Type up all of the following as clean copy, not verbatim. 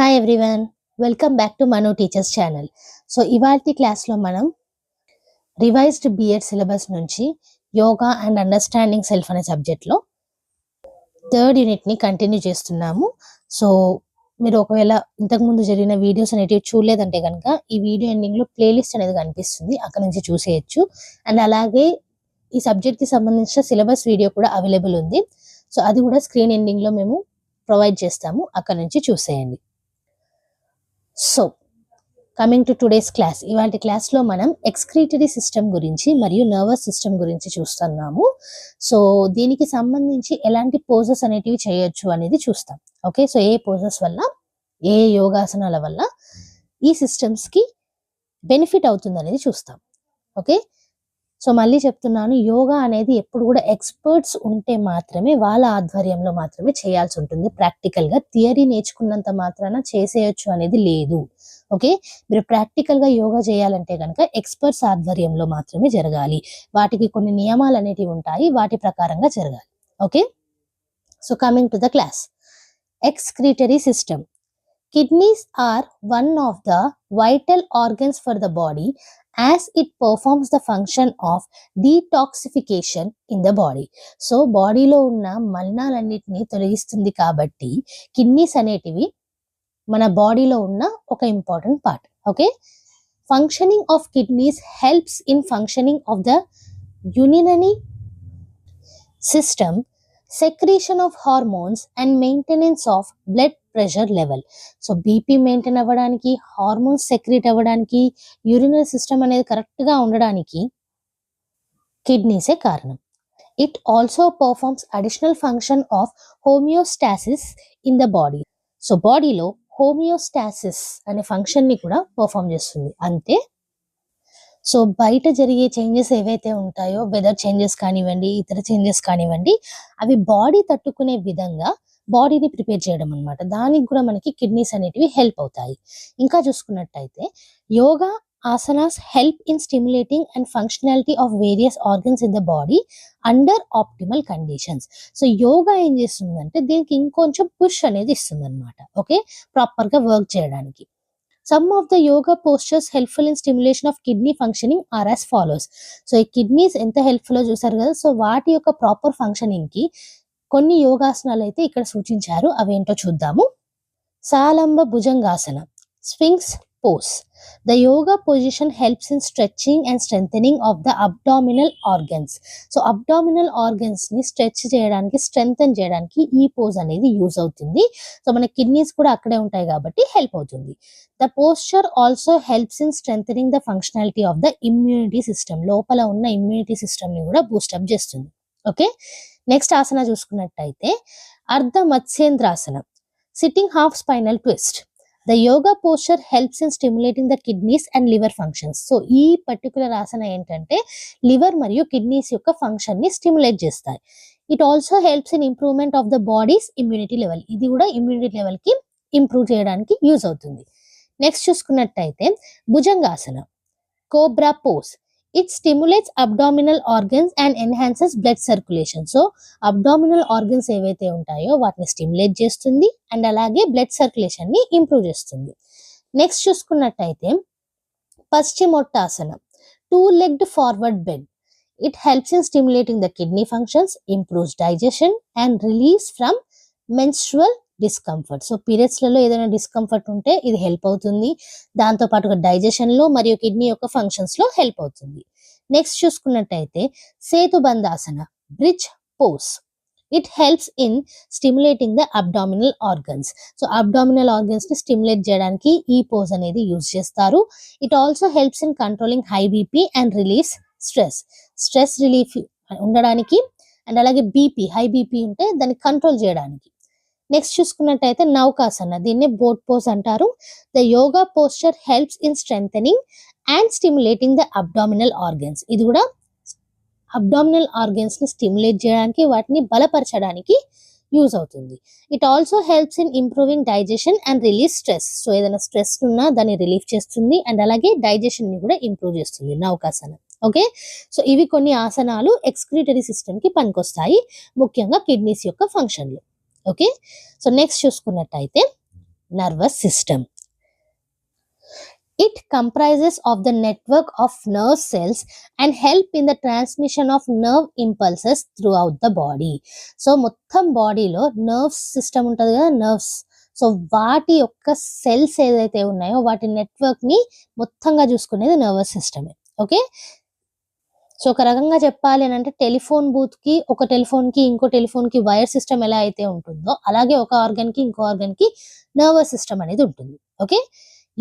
Hi everyone, welcome back to Manu teachers channel. So ఇవాల్టి క్లాస్లో మనం రివైజ్డ్ బిఎడ్ సిలబస్ నుంచి యోగా అండ్ అండర్స్టాండింగ్ సెల్ఫ్ అనే సబ్జెక్ట్లో థర్డ్ యూనిట్ని కంటిన్యూ చేస్తున్నాము. సో మీరు ఒకవేళ ఇంతకుముందు జరిగిన వీడియోస్ అనేటివి చూడలేదంటే కనుక ఈ వీడియో ఎండింగ్లో ప్లేలిస్ట్ అనేది కనిపిస్తుంది, అక్కడ నుంచి చూసేయచ్చు. అండ్ అలాగే ఈ సబ్జెక్ట్కి సంబంధించిన సిలబస్ వీడియో కూడా అవైలబుల్ ఉంది. సో అది కూడా స్క్రీన్ ఎండింగ్లో మేము ప్రొవైడ్ చేస్తాము, అక్కడ నుంచి చూసేయండి. So coming to today's class, ఇవాళ క్లాస్లో మనం ఎక్స్క్రీటరీ సిస్టమ్ గురించి మరియు నర్వస్ సిస్టమ్ గురించి చూస్తున్నాము. సో దీనికి సంబంధించి ఎలాంటి పోజెస్ అనేటివి చేయొచ్చు అనేది చూస్తాం. ఓకే, సో ఏ పోజెస్ వల్ల, ఏ యోగాసనాల వల్ల ఈ సిస్టమ్స్కి బెనిఫిట్ అవుతుంది అనేది చూస్తాం. ఓకే, సో మళ్ళీ చెప్తున్నాను, యోగా అనేది ఎప్పుడు కూడా ఎక్స్పర్ట్స్ ఉంటే మాత్రమే, వాళ్ళ ఆధ్వర్యంలో మాత్రమే చేయాల్సి ఉంటుంది. ప్రాక్టికల్గా థియరీ నేర్చుకున్నంత మాత్రాన చేసేయచ్చు అనేది లేదు. ఓకే, మీరు ప్రాక్టికల్గా యోగా చేయాలంటే కనుక ఎక్స్పర్ట్స్ ఆధ్వర్యంలో మాత్రమే జరగాలి. వాటికి కొన్ని నియమాలు అనేటివి ఉంటాయి, వాటి ప్రకారంగా జరగాలి. Okay, so coming to the class. Excretory system. Kidneys are one of the vital organs for the body as it performs the function of detoxification in the body. So బాడీలో ఉన్న మలినాలన్నిటిని తొలగిస్తుంది కాబట్టి కిడ్నీస్ అనేటివి మన బాడీలో ఉన్న ఒక important part. Okay, functioning of kidneys helps in functioning of the urinary system, secretion of hormones and maintenance of blood pressure level. So BP maintain అవ్వడానికి, హార్మోన్స్ సెక్రీట్ అవ్వడానికి, యూరినరీ సిస్టమ్ అనేది కరెక్ట్గా ఉండడానికి కిడ్నీసే కారణం. It also performs additional function of homeostasis in the body. So బాడీలో homeostasis అనే ఫంక్షన్ని కూడా పర్ఫార్మ్ చేస్తుంది. అంతే, సో బయట జరిగే చేంజెస్ ఏవైతే ఉంటాయో, వెదర్ చేంజెస్ కానివ్వండి, ఇతర చేంజెస్ కానివ్వండి, అవి బాడీ తట్టుకునే విధంగా బాడీని ప్రిపేర్ చేయడం అనమాట. దానికి కూడా మనకి కిడ్నీస్ అనేటివి హెల్ప్ అవుతాయి. ఇంకా చూసుకున్నట్టయితే yoga asanas help in stimulating and functionality of various organs in the body under optimal conditions. So yoga ఏం చేస్తుందంటే దీనికి ఇంకొంచెం పుష్ అనేది ఇస్తుంది అనమాట. ఓకే, ప్రాపర్గా వర్క్ చేయడానికి. Some of the yoga postures helpful in stimulation of kidney functioning are as follows. So ఈ కిడ్నీస్ ఎంత హెల్ప్ఫుల్లో చూసారు కదా. సో వాటి యొక్క ప్రాపర్ ఫంక్షనింగ్కి కొన్ని యోగాసనాలు అయితే ఇక్కడ సూచించారు, అవేంటో చూద్దాము. Salamba Bhujangasana, sphinx pose. The yoga position helps in stretching and strengthening of the abdominal organs. So abdominal organs ని స్ట్రెచ్ చేయడానికి, స్ట్రెంగ్తన్ చేయడానికి ఈ పోజ్ అనేది యూజ్ అవుతుంది. సో మన కిడ్నీస్ కూడా అక్కడే ఉంటాయి కాబట్టి హెల్ప్ అవుతుంది. The posture also helps in strengthening the functionality of the immunity system. లోపల ఉన్న ఇమ్యూనిటీ సిస్టమ్ ని కూడా బూస్టప్ చేస్తుంది. ఓకే, నెక్స్ట్ ఆసన చూసుకున్నట్టయితే Ardha Matsyendrasana, sitting half spinal twist. The yoga posture helps in stimulating the kidneys and liver functions. So ఈ particular ఆసన ఏంటంటే liver మరియు kidneys యొక్క ఫంక్షన్ ని స్టిమ్యులేట్ చేస్తాయి. It also helps in improvement of the bodies immunity level. ఇది కూడా immunity level కి improve చేయడానికి యూజ్ అవుతుంది. నెక్స్ట్ చూసుకున్నట్టయితే Bhujangasana, cobra pose. It stimulates abdominal organs and enhances blood circulation. So abdominal organs ఏవైతే ఉంటాయో వాటిని స్టిమ్యులేట్ చేస్తుంది అండ్ అలాగే బ్లడ్ సర్క్యులేషన్ ని ఇంప్రూవ్ చేస్తుంది. నెక్స్ట్ చూసుకున్నట్టయితే పశ్చిమోత్తాసన, two legged forward bend. It helps in stimulating the kidney functions, improves digestion and relief from menstrual discomfort. So పీరియడ్స్లలో ఏదైనా డిస్కంఫర్ట్ ఉంటే ఇది హెల్ప్ అవుతుంది. దాంతో పాటుగా డైజెషన్లో మరియు కిడ్నీ యొక్క ఫంక్షన్స్లో హెల్ప్ అవుతుంది. నెక్స్ట్ చూసుకున్నట్టయితే Setubandhasana, bridge pose. It helps in stimulating the abdominal organs. So abdominal organs ని స్టిమ్యులేట్ చేయడానికి ఈ పోజ్ అనేది యూజ్ చేస్తారు. It also helps in controlling high BP and reliefs stress. Stress relief ఉండడానికి అండ్ అలాగే బీపీ, హై బీపీ ఉంటే దాన్ని control చేయడానికి. నెక్స్ట్ చూసుకున్నట్టయితే నౌకాసన, దీన్ని బోట్ పోజ్ అంటారు. The yoga posture helps in strengthening and stimulating the abdominal organs. ఇది కూడా అబ్డామినల్ ఆర్గన్స్ ని స్టిమ్యులేట్ చేయడానికి, వాటిని బలపరచడానికి యూజ్ అవుతుంది. It also helps in improving digestion and relief stress. So ఏదైనా స్ట్రెస్ ఉన్నా దాన్ని రిలీఫ్ చేస్తుంది అండ్ అలాగే డైజెషన్ ని కూడా ఇంప్రూవ్ చేస్తుంది నౌకాసన. ఓకే, సో ఇవి కొన్ని ఆసనాలు ఎక్స్క్రీటరీ సిస్టమ్ కి పనికొస్తాయి, ముఖ్యంగా కిడ్నీస్ యొక్క ఫంక్షన్లు. ఓకే, సో నెక్స్ట్ చూసుకున్నట్టయితే nervous system. It comprises of the network of nerve cells and help in the transmission of nerve impulses throughout the body. So మొత్తం బాడీలో నర్వ్స్ సిస్టమ్ ఉంటుంది కదా, నర్వ్స్. సో వాటి యొక్క సెల్స్ ఏదైతే ఉన్నాయో వాటి నెట్వర్క్ ని మొత్తంగా చూసుకునేది నర్వస్ సిస్టమే. ఓకే, సో ఒక రకంగా చెప్పాలి అని అంటే టెలిఫోన్ బూత్ కి ఒక టెలిఫోన్ కి ఇంకో టెలిఫోన్ కి వైర్ సిస్టమ్ ఎలా అయితే ఉంటుందో అలాగే ఒక ఆర్గన్ కి ఇంకో ఆర్గన్ కి నర్వస్ సిస్టమ్ అనేది ఉంటుంది. Okay,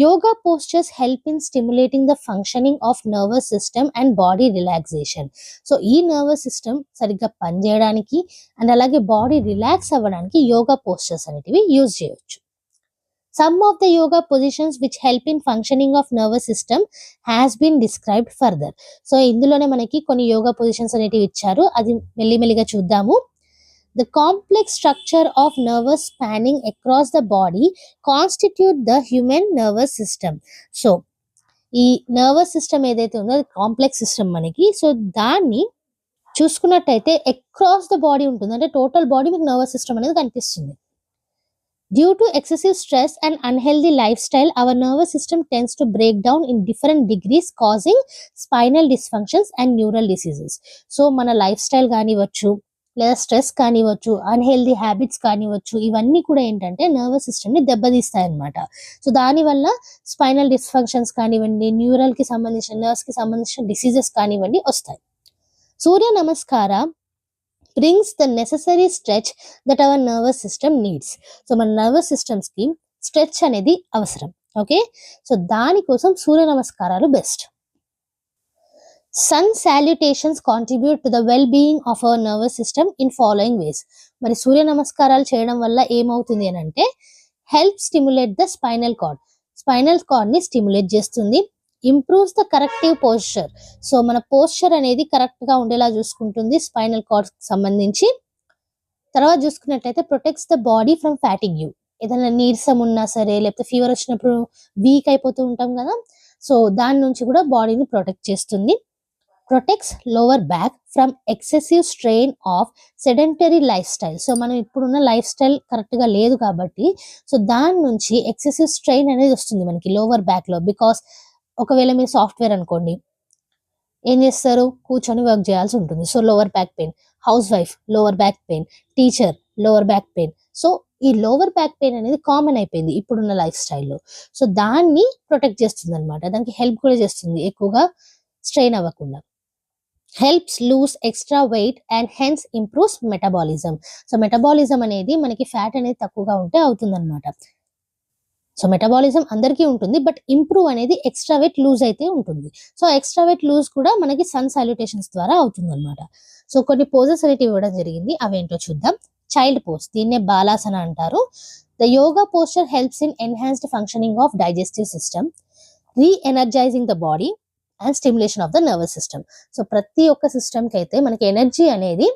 yoga postures help in stimulating the functioning of nervous system and body relaxation. So ఈ నర్వస్ సిస్టమ్ సరిగ్గా పనిచేయడానికి అండ్ అలాగే బాడీ రిలాక్స్ అవ్వడానికి యోగా పోస్చర్స్ అనేటివి యూజ్ చేయొచ్చు. Some of the yoga positions which help in functioning of nervous system has been described further. So ఇందులోనే మనకి కొన్ని యోగా పొజిషన్స్ అనేటివి ఇచ్చారు, అది మెల్లిమెల్లిగా చూద్దాము. The complex structure of nerves spanning across the body constitute the human nervous system. So ఈ nervous system ఏదైతే ఉందో అది కాంప్లెక్స్ సిస్టమ్ మనకి. సో దాన్ని చూసుకున్నట్టయితే అక్రాస్ ద బాడీ ఉంటుంది, అంటే టోటల్ బాడీ మీకు నర్వస్ సిస్టమ్ అనేది కనిపిస్తుంది. Due to excessive stress and unhealthy lifestyle, our nervous system tends to break down in different degrees, causing spinal dysfunctions and neural diseases. So మన life style కానివ్వచ్చు, లేదా stress కానివ్వచ్చు, unhealthy habits కానివ్వచ్చు, ఇవన్నీ కూడా ఏంటంటే nervous సిస్టమ్ని దెబ్బతీస్తాయి అనమాట. సో దానివల్ల spinal dysfunctions కానివ్వండి, న్యూరల్ కి సంబంధించిన నర్వ్స్ కి సంబంధించిన డిసీజెస్ కానివ్వండి వస్తాయి. సూర్య నమస్కార brings the necessary stretch that our nervous system needs. So మన నర్వస్ సిస్టమ్స్ కి స్ట్రెచ్ అనేది అవసరం. ఓకే, సో దానికోసం సూర్య నమస్కారాలు best. Sun salutations contribute to the well being of our nervous system in following ways. మరి సూర్య నమస్కారాలు చేయడం వల్ల ఏమవుతుంది అని అంటే help stimulate the spinal cord ని స్టిమ్యులేట్ చేస్తుంది. Improves the corrective posture. So మన పోస్చర్ అనేది కరెక్ట్ గా ఉండేలా చూసుకుంటుంది స్పైనల్ కార్డ్ సంబంధించి. తర్వాత చూసుకున్నట్లయితే protects the body from fatigue. ఏదైనా నీరసం ఉన్నా సరే, లేకపోతే ఫీవర్ వచ్చినప్పుడు వీక్ అయిపోతూ ఉంటాం కదా, సో దాని నుంచి కూడా బాడీని ప్రొటెక్ట్ చేస్తుంది. Protects lower back from excessive strain of sedentary life style. So మనం ఇప్పుడున్న లైఫ్ స్టైల్ కరెక్ట్ గా లేదు కాబట్టి సో దాని నుంచి ఎక్సెసివ్ స్ట్రెయిన్ అనేది వస్తుంది మనకి లోవర్ బ్యాక్ లో. బికాస్ ఒకవేళ మీరు సాఫ్ట్వేర్ అనుకోండి, ఏం చేస్తారు, కూర్చొని వర్క్ చేయాల్సి ఉంటుంది. So lower back pain. House wife lower back pain, teacher lower back pain. So ఈ లోవర్ బ్యాక్ పెయిన్ అనేది కామన్ అయిపోయింది ఇప్పుడున్న లైఫ్ స్టైల్లో. సో దాన్ని ప్రొటెక్ట్ చేస్తుంది అనమాట, దానికి హెల్ప్ కూడా చేస్తుంది ఎక్కువగా స్ట్రెయిన్ అవ్వకుండా. Helps lose extra weight and hence improves metabolism. So metabolism అనేది మనకి ఫ్యాట్ అనేది తక్కువగా ఉంటే అవుతుంది అనమాట. సో మెటబాలిజం అందరికీ ఉంటుంది, బట్ ఇంప్రూవ్ అనేది ఎక్స్ట్రా వెయిట్ లూజ్ అయితే ఉంటుంది. సో ఎక్స్ట్రా వెయిట్ లూజ్ కూడా మనకి సన్ సాల్యుటేషన్స్ ద్వారా అవుతుంది అనమాట. సో కొన్ని పోజెస్ అనేవి ఇవ్వడం జరిగింది, అవేంటో చూద్దాం. చైల్డ్ పోజ్, దీన్నే బాలాసన అంటారు. The yoga posture helps in enhanced functioning of digestive system, re-energising the body and stimulation of the nervous system. So ప్రతి ఒక్క సిస్టమ్కి అయితే మనకి ఎనర్జీ అనేది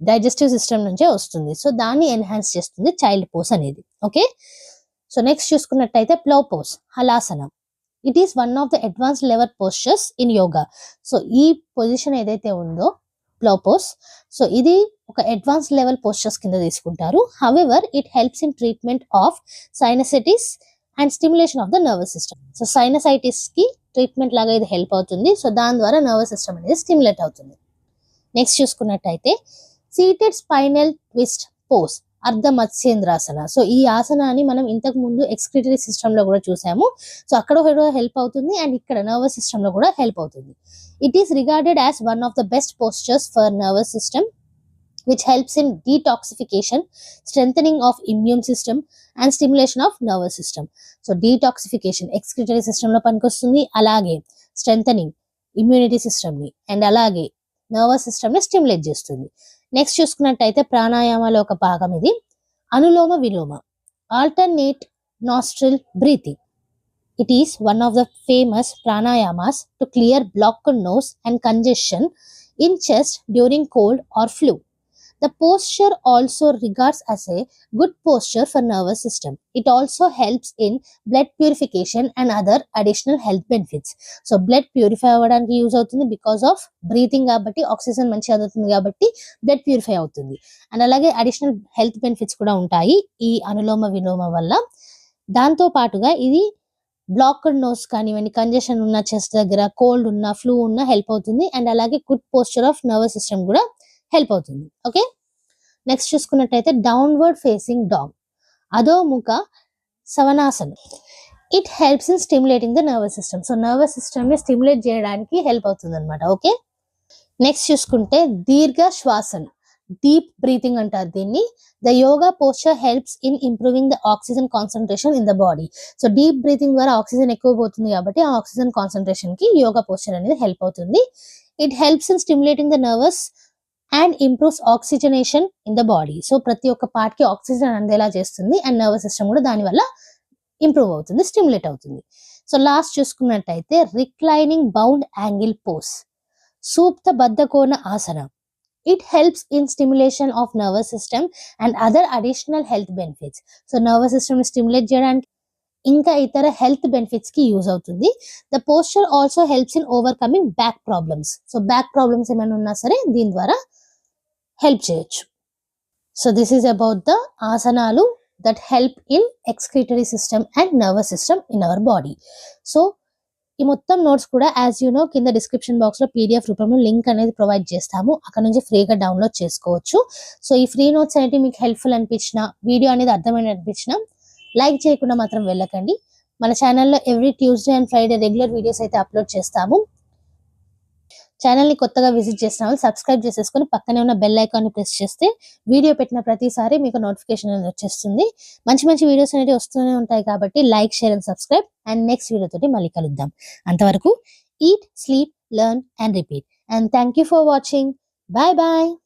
డైజెస్టివ్ సిస్టమ్ నుంచే వస్తుంది. సో దాన్ని ఎన్హాన్స్ చేస్తుంది చైల్డ్ పోజ్ అనేది. ఓకే, సో నెక్స్ట్ చూసుకున్నట్టయితే plough pose, Halasana. It is one of the advanced level postures in yoga. So ఈ పొజిషన్ ఏదైతే ఉందో ప్లో పోజ్, సో ఇది ఒక అడ్వాన్స్డ్ లెవెల్ పోస్చర్స్ కింద తీసుకుంటారు. However it helps in treatment of sinusitis and stimulation of the nervous system. So sinusitis కి treatment లాగా ఇది హెల్ప్ అవుతుంది. సో దాని ద్వారా నర్వస్ సిస్టమ్ అనేది స్టిమ్యులేట్ అవుతుంది. నెక్స్ట్ చూసుకున్నట్టయితే సీటెడ్ స్పైనల్ ట్విస్ట్ పోజ్, అర్ధ మత్స్యేంద్రాసన. సో ఈ ఆసనాన్ని మనం ఇంతకు ముందు ఎక్స్క్రిటరీ సిస్టమ్ లో కూడా చూసాము. సో అక్కడ కూడా హెల్ప్ అవుతుంది అండ్ ఇక్కడ నర్వస్ సిస్టమ్ లో కూడా హెల్ప్ అవుతుంది. It is regarded as one of the best postures for nervous system which helps in detoxification, strengthening of immune system and stimulation of nervous system. So detoxification excretory system లో పనికొస్తుంది, అలాగే strengthening immunity system ని and అలాగే nervous system ని stimulate చేస్తుంది. Next చూసుకున్నట్టయితే ప్రాణాయామాలో ఒక భాగం ఇది, అనులోమ విలోమ, alternate nostril breathing. It is one of the famous pranayamas to clear blocked nose and congestion in chest during cold or flu. The posture also regards as a good posture for nervous system. It also helps in blood purification and other additional health benefits. So blood purify అవ్వడానికి use అవుతుంది because of breathing కాబట్టి, oxygen మంచిగా అందుతుంది కాబట్టి blood purify అవుతుంది. And అలాగే additional health benefits కూడా ఉంటాయి ఈ అనులోమ విలోమ వల్ల. దాంతో పాటుగా ఇది బ్లాక్డ్ నోస్ కానివ్వండి, కంజెషన్ ఉన్న చెస్ట్ దగ్గర, కోల్డ్ ఉన్న, ఫ్లూ ఉన్న హెల్ప్ అవుతుంది. అండ్ అలాగే good posture of nervous system కూడా హెల్ప్ అవుతుంది. ఓకే, నెక్స్ట్ చూసుకున్నట్టయితే డౌన్వర్డ్ ఫేసింగ్ డాగ్, అధోముఖ సవనాసనం. It helps in stimulating the nervous system. So nervous system ని స్టిమ్యులేట్ చేయడానికి హెల్ప్ అవుతుంది అనమాట. ఓకే, నెక్స్ట్ చూసుకుంటే దీర్ఘ శ్వాసన్, డీప్ బ్రీతింగ్ అంటారు దీన్ని. The yoga posture helps in improving the oxygen concentration in the body. So deep breathing ద్వారా oxygen ఎక్కువ పోతుంది కాబట్టి ఆ ఆక్సిజన్ కాన్సన్ట్రేషన్ కి యోగా పోస్చర్ అనేది హెల్ప్ అవుతుంది. It helps in stimulating the nervous and improves oxygenation in the body. So ప్రతి ఒక్క పార్ట్ కి ఆక్సిజన్ అందేలా చేస్తుంది. అండ్ నర్వస్ సిస్టమ్ కూడా దానివల్ల ఇంప్రూవ్ అవుతుంది, స్టిమ్యులేట్ అవుతుంది. సో లాస్ట్ చూసుకున్నట్టయితే reclining bound angle pose, Supta Baddha Kona asana. It helps in stimulation of nervous system and other additional health benefits. So nervous system ని స్టిమ్యులేట్ చేయడానికి ఇంకా ఇతర హెల్త్ బెనిఫిట్స్ కి యూజ్ అవుతుంది. The posture also helps in overcoming back problems. So back problems ఏమైనా ఉన్నా సరే దీని ద్వారా హెల్ప్ చేయొచ్చు. So this is about the ఆసనాలు that help in excretory system and nervous system in our body. So ఈ మొత్తం నోట్స్ కూడా యాజ్ యూ నో కింద డిస్క్రిప్షన్ బాక్స్ లో పీడిఎఫ్ రూపంలో లింక్ అనేది ప్రొవైడ్ చేస్తాము, అక్కడ నుంచి ఫ్రీగా డౌన్లోడ్ చేసుకోవచ్చు. సో ఈ ఫ్రీ నోట్స్ అనేవి మీకు హెల్ప్ఫుల్ అనిపించిన, వీడియో అనేది అర్థమైన అనిపించిన లైక్ చేయకుండా మాత్రం వెళ్ళకండి. మన ఛానల్లో every Tuesday and Friday regular videos అయితే అప్లోడ్ చేస్తాము. ఛానల్ని కొత్తగా విజిట్ చేసిన వాళ్ళు సబ్స్క్రైబ్ చేసేసుకొని పక్కనే ఉన్న బెల్ ఐకాన్ని ప్రెస్ చేస్తే వీడియో పెట్టిన ప్రతిసారి మీకు నోటిఫికేషన్ అనేది వచ్చేస్తుంది. మంచి మంచి వీడియోస్ అనేవి వస్తూనే ఉంటాయి కాబట్టి like, share and subscribe. And next video తోటి మళ్ళీ కలుద్దాం. అంతవరకు eat, sleep, learn and repeat. And thank you for watching. Bye bye.